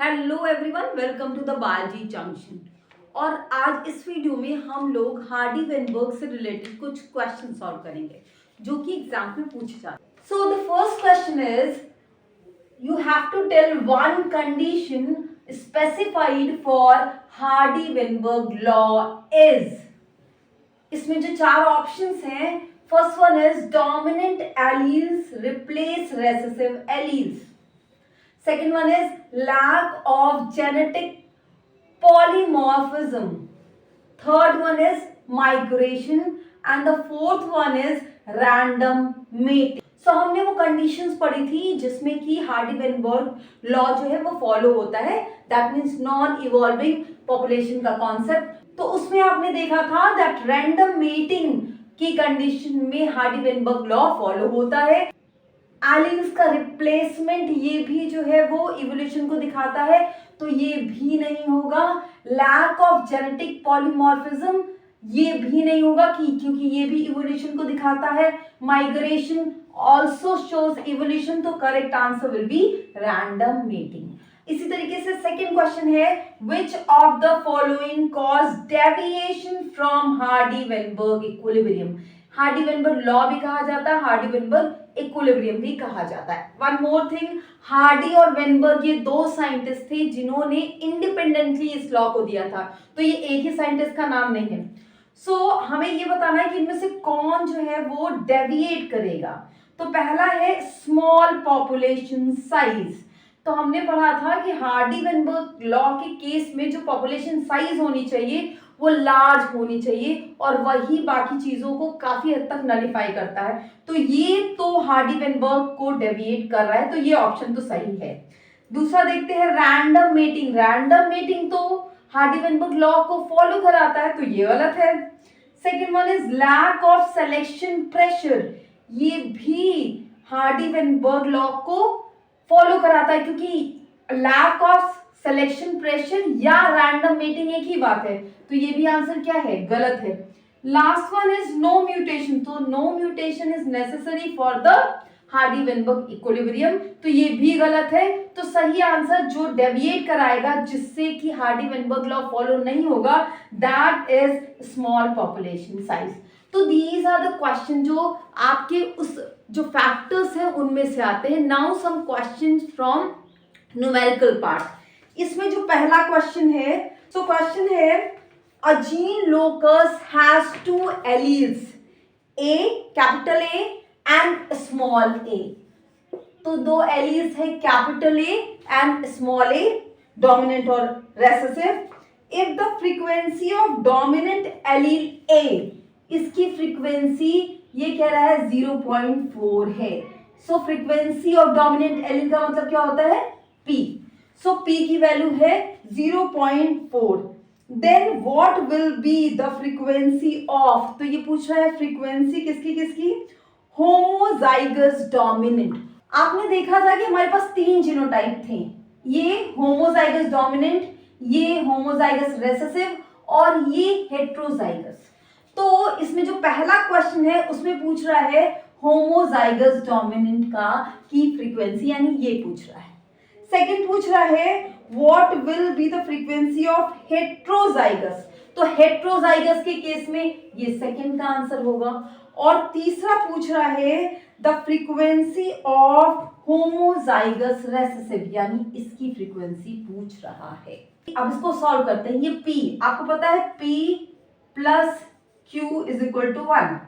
Hello everyone, welcome to the Balaji junction. और आज इस वीडियो में हम लोग हार्डी वेनबर्ग से रिलेटेड कुछ क्वेश्चन सॉल्व करेंगे जो कि एग्जाम में पूछे जाते हैं। So the first question is you have to tell one condition specified for Hardy Weinberg law is. इसमें जो चार ऑप्शंस हैं, first one is dominant alleles replace recessive alleles. Second one is lack of genetic polymorphism. Third one is migration and the fourth one is random mating. So हमने वो conditions पढ़ी थी जिसमें कि हार्डी वेनबर्ग लॉ जो है वो follow होता है, that means non evolving population का कॉन्सेप्ट। तो उसमें आपने देखा था दैट रैंडम मेटिंग की कंडीशन में हार्डी वेनबर्ग लॉ फॉलो होता है। एलील्स का रिप्लेसमेंट ये भी जो है वो इवोल्यूशन को दिखाता है, तो ये भी नहीं होगा। लैक ऑफ जेनेटिक पॉलीमॉर्फिज्म ये भी नहीं होगा क्योंकि ये भी इवोल्यूशन को दिखाता है। माइग्रेशन ऑल्सो शोज इवोल्यूशन, तो correct answer will be random mating. इसी तरीके से सेकेंड क्वेश्चन है which of the following cause deviation from Hardy Weinberg equilibrium. Hardy Weinberg law भी कहा जाता है, हार्डी वेनबर्ग इक्विलिब्रियम भी कहा जाता है। वन मोर थिंग, हार्डी और वेनबर्ग ये दो साइंटिस्ट थे जिन्होंने इंडिपेंडेंटली इस लॉ को दिया था, तो ये एक ही साइंटिस्ट का नाम नहीं है। सो हमें ये बताना है कि इनमें से कौन जो है वो डेविएट करेगा। तो पहला है स्मॉल पॉपुलेशन साइज। तो हमने पढ़ा था कि हार्डी वेनबर्ग लॉ के केस में जो पॉपुलेशन साइज होनी चाहिए वो लार्ज होनी चाहिए और वही बाकी चीजों को काफी हद तक नलिफाई करता है। तो ये तो हार्डी वेनबर्ग को डेविएट कर रहा है, तो ये ऑप्शन तो सही है। दूसरा देखते हैं रैंडम मेटिंग। रैंडम मेटिंग तो हार्डी वेनबर्ग लॉ को फॉलो कराता है, तो ये गलत है। Second one is lack of selection pressure. ये भी हार्डी वेनबर्ग लॉ को फॉलो कराता है क्योंकि लैक ऑफ सिलेक्शन प्रेशर या रैंडम मेटिंग एक ही बात है, तो ये भी आंसर क्या है, गलत है। Last one is no mutation. तो no mutation is necessary for the Hardy Weinberg equilibrium, तो ये भी गलत है। तो सही आंसर जो डेविएट कराएगा जिससे कि हार्डी वेनबर्ग लॉ फॉलो नहीं होगा, that is small population size. तो दीज आर द क्वेश्चन जो आपके उस जो फैक्टर्स हैं उनमें से आते हैं। Now some questions from numerical part. इसमें जो पहला क्वेश्चन है, सो क्वेश्चन है a gene locus has two alleles, A capital A and small a. तो दो एलील्स है, capital A and small a, dominant और recessive. If the frequency of dominant allele A, इसकी फ्रीक्वेंसी ये कह रहा है 0.4 है। So frequency of dominant allele का मतलब क्या होता है, P। सो P की वैल्यू है 0.4। Then what will be the frequency of, तो ये पूछ रहा है फ्रीक्वेंसी किसकी किसकी, होमोजाइगस डोमिनेंट। आपने देखा था कि हमारे पास तीन जीनोटाइप थे, ये होमोजाइगस डोमिनेंट, ये होमोजाइगस रेसेसिव और ये हेट्रोजाइगस। तो इसमें जो पहला क्वेश्चन है उसमें पूछ रहा है होमोजाइगस डोमिनेंट का की फ्रीक्वेंसी, यानी ये पूछ रहा है। सेकंड पूछ रहा है what will be the frequency of heterozygous. तो हेट्रोजाइगस के केस में ये सेकंड का आंसर होगा। और तीसरा पूछ रहा है the frequency of homozygous recessive, यानी इसकी फ्रीक्वेंसी पूछ रहा है। अब इसको सॉल्व करते हैं। ये P आपको पता है, P plus Q is equal to 1।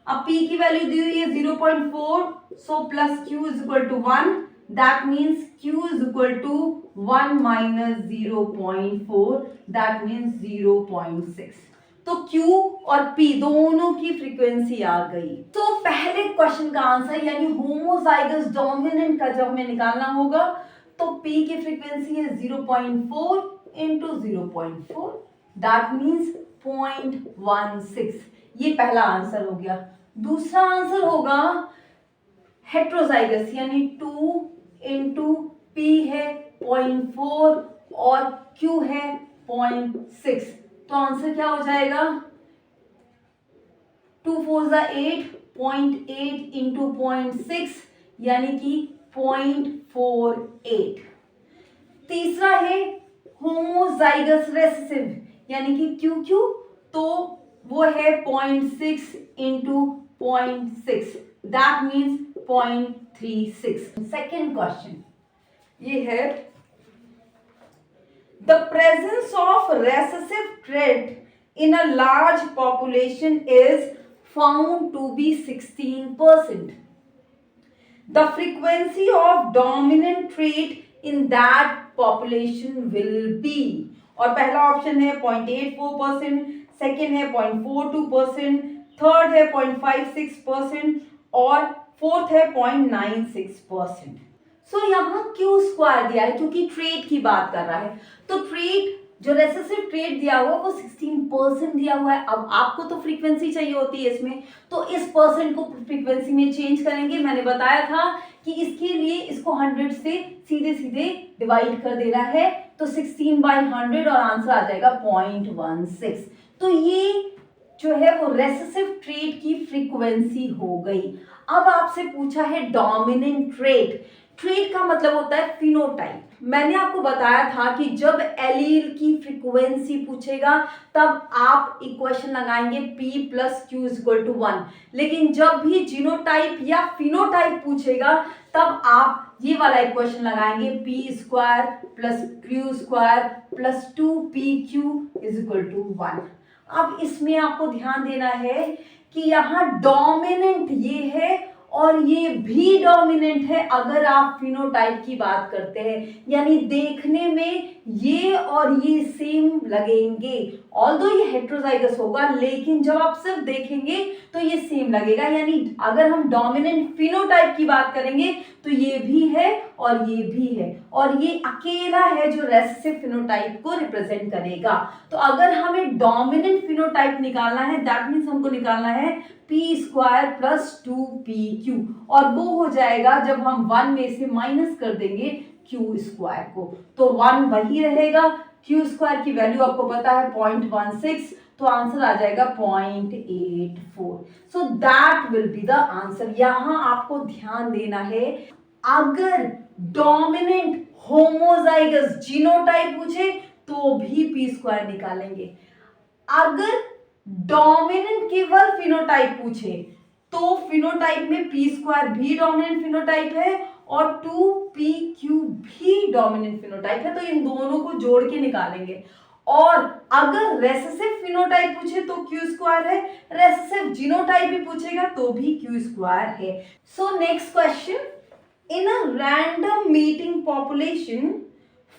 अब P की वैल्यू दी हुई है 0.4, so plus Q is equal to 1, that means Q is equal to 1 minus 0.4, that means 0.6। तो Q और P दोनों की फ्रीक्वेंसी आ गई। तो पहले क्वेश्चन का आंसर यानी होमोजाइगस डोमिनेंट का जब हमें निकालना होगा तो P की फ्रीक्वेंसी है 0.4 इंटू 0.4, दैट मीन्स 0.16। ये पहला आंसर हो गया। दूसरा आंसर होगा हेट्रोजाइगस, यानी 2 इंटू P है 0.4 और Q है 0.6। तो आंसर क्या हो जाएगा, 2 4 8, 0.8 इंटू 0.6 यानी कि 0.48। तीसरा है होमोजाइगस रेसेसिव यानी कि क्यू क्यू, तो वो है 0.6 into 0.6, that means 0.36। Second question ये है the presence of recessive trait in a large population is found to be 16%. The frequency of dominant trait in that population will be, और पहला option है 0.84%, second है 0.42%, third है 0.56% और fourth है 0.96%। सो यहाँ क्यू स्क्वायर दिया है क्योंकि ट्रेट की बात कर रहा है, तो ट्रेट जो रेसेसिव ट्रेट दिया हुआ वो 16% दिया हुआ है। अब आपको तो फ्रीक्वेंसी चाहिए होती है इसमें, तो इस परसेंट को फ्रीक्वेंसी में चेंज करेंगे। मैंने बताया था कि इसके लिए इसको 100 से सीधे सीधे डिवाइड कर देना है, तो 16/100 और आंसर आ जाएगा 0.16। तो ये जो है वो रेसेसिव ट्रेट की फ्रीक्वेंसी हो गई। अब आपसे पूछा है डोमिनेंट ट्रेट। ट्रेट का मतलब होता है फिनोटाइप। मैंने आपको बताया था कि जब एलील की फ्रीक्वेंसी पूछेगा तब आप इक्वेशन लगाएंगे P + Q = 1, लेकिन जब भी जीनोटाइप या फिनोटाइप पूछेगा तब आप ये वाला इक्वेशन लगाएंगे P² + Q² + 2PQ = 1। अब इसमें आपको ध्यान देना है कि यहाँ डोमिनेंट ये है और ये भी डोमिनेंट है अगर आप फिनोटाइप की बात करते हैं, यानी देखने में ये और ये सेम लगेंगे। ऑल्दो ये हेट्रोजाइगस होगा लेकिन जब आप सिर्फ देखेंगे तो ये सेम लगेगा, यानी अगर हम डोमिनेंट फिनोटाइप की बात करेंगे तो ये भी है और ये भी है, और ये अकेला है जो रेसेसिव फिनोटाइप को रिप्रेजेंट करेगा। तो अगर हमें डोमिनेंट फिनोटाइप निकालना है दैट मीन्स हमको निकालना है P² + 2PQ, और वो हो जाएगा जब हम 1 में से माइनस कर देंगे Q² को, तो 1 वही रहेगा। Q² की वैल्यू आपको पता है 0.16, तो आंसर आ जाएगा 0.84। So that will be the answer. यहां आपको ध्यान देना है अगर डोमिनेंट होमोजाइगस जीनोटाइप पूछे तो भी P² निकालेंगे, अगर डोमिनेंट केवल फिनोटाइप पूछे तो फिनोटाइप में P² भी डोमिनेंट फिनोटाइप है और 2PQ भी डोमिनेंट फिनोटाइप है, तो इन दोनों को जोड़ के निकालेंगे। और अगर रेसेसिव फिनोटाइप पूछे तो Q² है, रेसेसिव जीनोटाइप भी पूछेगा तो भी Q² है। So next question, in a random meeting population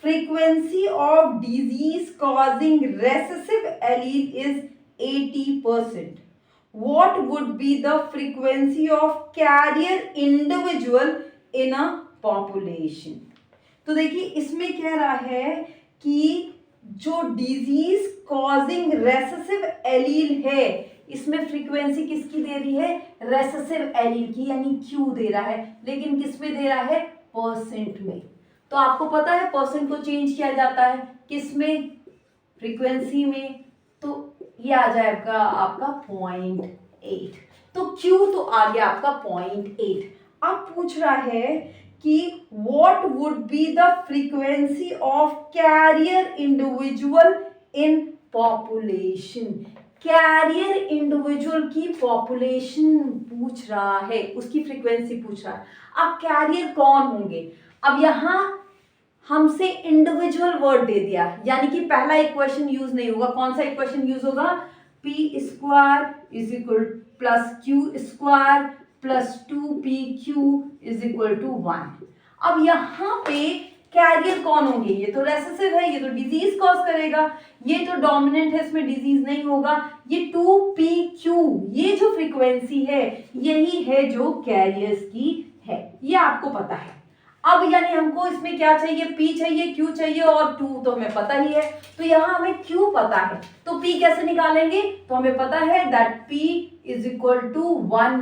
frequency of disease causing recessive allele is 80%. What would be the frequency of carrier individual in a population? तो देखिए इसमें कह रहा है कि जो डिजीज कॉजिंग रेसेसिव एलील है इसमें फ्रीक्वेंसी किसकी दे रही है, रेसेसिव एलील की, यानी क्यू दे रहा है, लेकिन किस में दे रहा है, परसेंट में। तो आपको पता है परसेंट को चेंज किया जाता है किस में, फ्रीक्वेंसी में, तो ये आ जाएगा आपका 0.8, तो Q तो आ गया आपका 0.8। अब पूछ रहा है कि what would be the frequency of carrier individual in population। Carrier individual की पॉपुलेशन पूछ रहा है, उसकी फ्रीक्वेंसी पूछ रहा है। अब कैरियर कौन होंगे, अब यहां हमसे इंडिविजुअल वर्ड दे दिया, यानी कि पहला इक्वेशन यूज नहीं होगा। कौन सा इक्वेशन यूज होगा, P² + Q² + 2PQ = 1। अब यहाँ पे कैरियर कौन होंगे, ये तो रेसेसिव है, ये तो डिजीज कॉज करेगा, ये तो डोमिनेंट है, इसमें डिजीज नहीं होगा। ये 2PQ ये जो फ्रीक्वेंसी है यही है जो कैरियर्स की है, ये आपको पता है। अब यानी हमको इसमें क्या चाहिए, P चाहिए, Q चाहिए और 2 तो हमें पता ही है, तो यहाँ हमें Q पता है, तो P कैसे निकालेंगे, तो हमें पता है that P = 1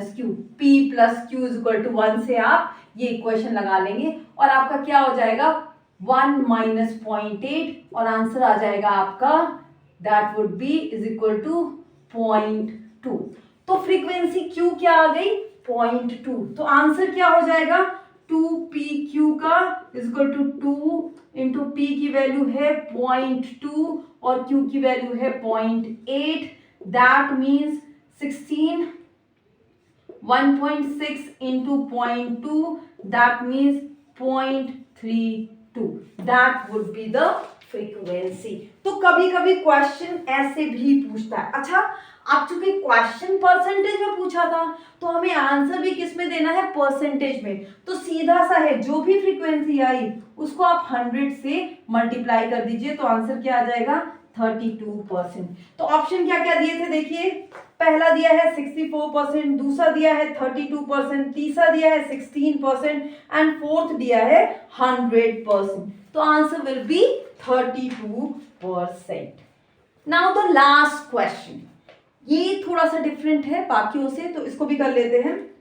- Q, P + Q = 1 से आप ये इक्वेशन लगा लेंगे और आपका क्या हो जाएगा 1 - 0.8 और आंसर आ जाएगा आपका दैट वुड बी = 0.2। तो फ्रीक्वेंसी Q क्या आ गई 0.2, तो आंसर क्या हो जाएगा 2pq का is equal to 2 into p की वैल्यू है 0.2 और q की वैल्यू है 0.8, that means 16 1.6 into 0.2, that means 0.32, that would be the frequency. तो कभी कभी क्वेश्चन ऐसे भी पूछता है. अच्छा, आप चूंकि क्वेश्चन परसेंटेज में पूछा था तो हमें आंसर भी किस में देना है, परसेंटेज में. तो सीधा सा है, जो भी फ्रीक्वेंसी आई उसको आप 100 से मल्टीप्लाई कर दीजिए तो आंसर क्या आ जाएगा, 32%. तो ऑप्शन क्या क्या दिए थे देखिए, पहला दिया है 64%, दूसरा दिया है 32%, तीसरा दिया है 16% एंड फोर्थ दिया है 100%. तो answer will B 32%. Now the last question, ये थोड़ा सा डिफरेंट है बाकियों से तो इसको भी कर लेते हैं.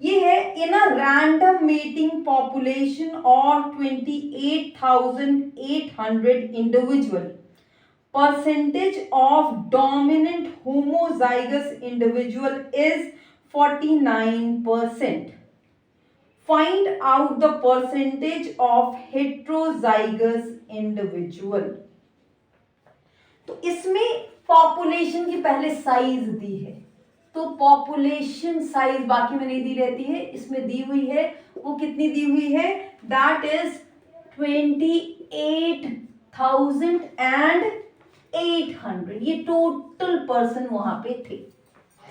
ये है, in a random mating population of 28,800 individual, percentage of dominant homozygous individual is 49%. Find out the percentage of heterozygous individual. तो इसमें पॉपुलेशन की पहले साइज दी है, तो पॉपुलेशन साइज बाकी में नहीं दी रहती है, इसमें दी हुई है. वो कितनी दी हुई है, दैट इज 28,800. ये टोटल पर्सन वहां पे थे.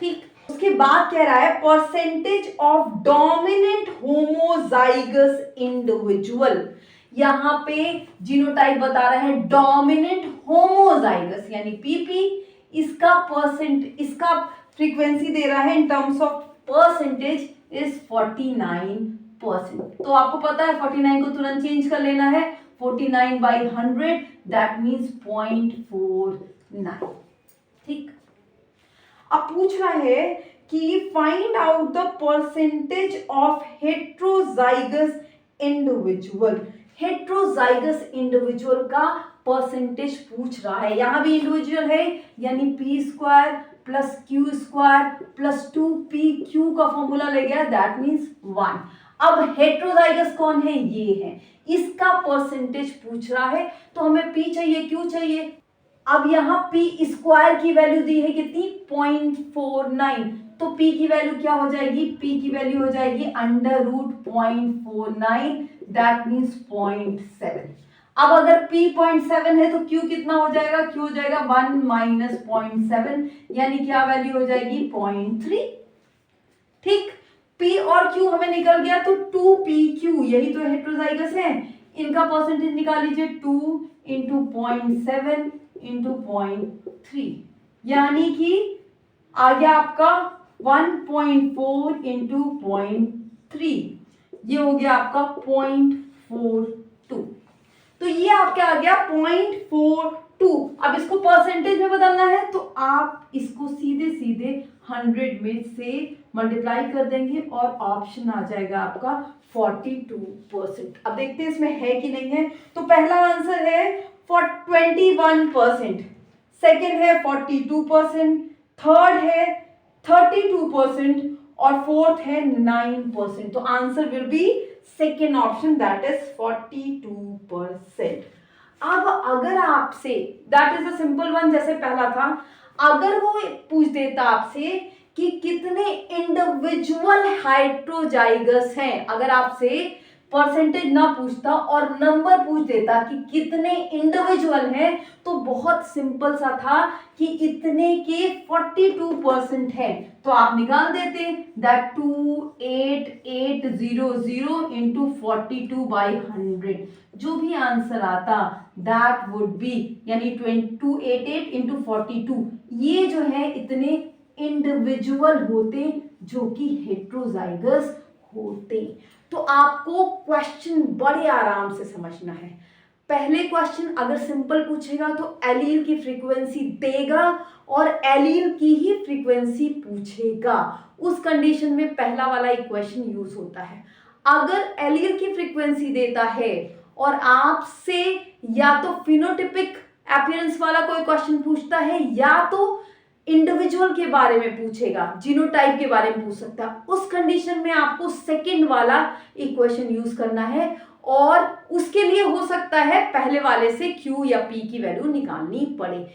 ठीक, उसके बाद कह रहा है percentage of dominant homozygous individual. यहां पे जीनोटाइप बता रहा है डोमिनेंट होमोजाइगस यानी पीपी. इसका इसका फ्रीक्वेंसी दे रहा है in terms of percentage is 49%. तो आपको पता है 49 को तुरंत चेंज कर लेना है, 49/100, दैट मीन्स 0.49. ठीक, अब पूछ रहा है कि find out the percentage of heterozygous individual. Heterozygous individual का परसेंटेज पूछ रहा है. यहां भी इंडिविजुअल है यानी p square plus Q square plus 2pq का फॉर्मूला ले गया, दैट मीन्स 1. अब हेट्रोजाइगस कौन है, ये है, इसका परसेंटेज पूछ रहा है. तो हमें p चाहिए, q चाहिए. अब यहाँ p स्क्वायर की वैल्यू दी है कितनी, 0.49. तो p की वैल्यू क्या हो जाएगी, p की वैल्यू हो जाएगी अंडर रूट 0.49, दैट मीन्स 0.7. अब अगर p 0.7 है तो q कितना हो जाएगा, q हो जाएगा 1 माइनस 0.7 यानी क्या वैल्यू हो जाएगी 0.3. ठीक, p और q हमें निकल गया तो 2pq, यही तो हेट्रोजाइगस है. इनका परसेंटेज निकाल लीजिए, 2 इंटू 0.7 इंटू 0.3 यानी कि आ गया आपका 1.4 इंटू 0.3, ये हो गया आपका 0.42. तो ये आपका आ गया 0.42. अब इसको परसेंटेज में बदलना है तो आप इसको सीधे सीधे 100 में से मल्टीप्लाई कर देंगे और ऑप्शन आ जाएगा आपका 42%. अब देखते हैं इसमें है कि नहीं है. तो पहला आंसर है 21%, सेकेंड है 42%, थर्ड है 32% और फोर्थ है 9%. तो answer will B second option, that is 42%. अब अगर आपसे, that is a simple one जैसे पहला था, अगर वो पूछ देता आपसे कि कितने इंडिविजुअल हाइड्रोजाइगस हैं, अगर आपसे परसेंटेज ना पूछता और नंबर पूछ देता कि कितने इंडिविजुअल हैं, तो बहुत सिंपल सा था कि इतने के 42% है तो आप निकाल देते दैट 28800 इंटू 42/100. जो भी आंसर आता दैट वुड बी, यानी 288 इंटू 42, ये जो है इतने इंडिविजुअल होते जो कि हेट्रोजाइगस होते. तो आपको क्वेश्चन बड़े आराम से समझना है. पहले क्वेश्चन अगर सिंपल पूछेगा तो एलील की फ्रीक्वेंसी देगा और एलील की ही फ्रीक्वेंसी पूछेगा. उस कंडीशन में पहला वाला इक्वेशन यूज होता है. अगर एलील की फ्रीक्वेंसी देता है और आपसे या तो फिनोटिपिक अपीयरेंस वाला कोई क्वेश्चन पूछता है या तो इंडिविजुअल के बारे में पूछेगा, जीनोटाइप के बारे में पूछ सकता है, उस कंडीशन में आपको सेकंड वाला इक्वेशन यूज करना है और उसके लिए हो सकता है पहले वाले से Q या P की वैल्यू निकालनी पड़े।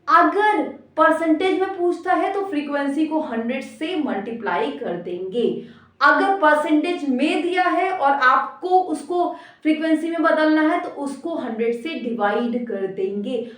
अगर परसेंटेज में पूछता है तो फ्रीक्वेंसी को 100 से मल्टीप्लाई कर देंगे। अगर परसेंटेज में दिया है और आपको उसको फ्रीक्वेंसी में बदलना है तो उसको 100 से डिवाइड कर देंगे।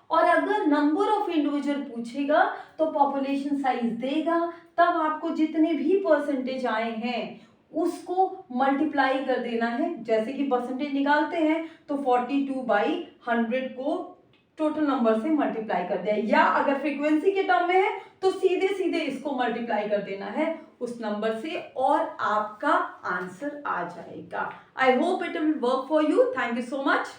और अगर नंबर ऑफ इंडिविजुअल पूछेगा तो पॉपुलेशन साइज देगा, तब आपको जितने भी परसेंटेज आए हैं उसको मल्टीप्लाई कर देना है। जैसे कि परसेंटेज निकालते हैं तो 42/100 को टोटल नंबर से मल्टीप्लाई कर दिया, या अगर फ्रीक्वेंसी के टर्म में है तो सीधे सीधे इसको मल्टीप्लाई कर देना है उस नंबर से और आपका आंसर आ जाएगा। I hope it will work for you. Thank you so much.